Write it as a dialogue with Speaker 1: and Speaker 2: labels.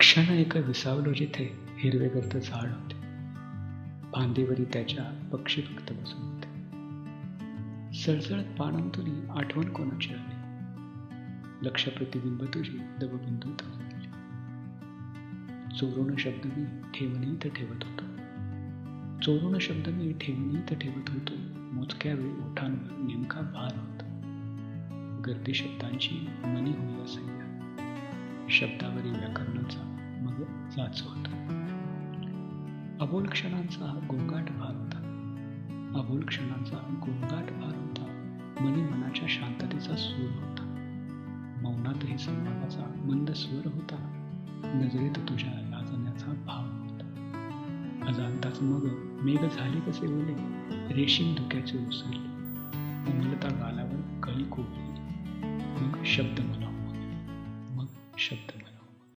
Speaker 1: क्षण एक विसावलो जिथे हिरवेगर्द झाड होते. फांदीवरी त्याच्या पक्षी फक्त बसून होते. सळसळत पानांतुनी आठवण कोणाची आली. लक्ष प्रतिबिंब तुझी दवबिंदूत हलली. चोरून शब्द मी ठेवणीत ठेवत होतो. चोरून शब्द मी ठेवणीत ठेवत होतो. मोजक्या वेळी ओठांवर नेमका भार होता. गर्दी शब्दांची मनी होई असह्य. शब्दावरी व्याकरणाचा मग जाच होता. अबोल क्षणांचा गोंगाट भार होता. अबोल क्षणांचा गोंगाट भार होता. मनी मनाच्या शांततेचा सूर होता. मौनातही संवादाचा मंद स्वर होता. नजरेत तुझ्या लाजण्याचा भाव होता. अजाणताच मग मेघ झाले कसे ओले. रेशीम धुक्याचे उसळले. उमलता गालावर कळी कोवळली. मग शब्द मला मग शब्द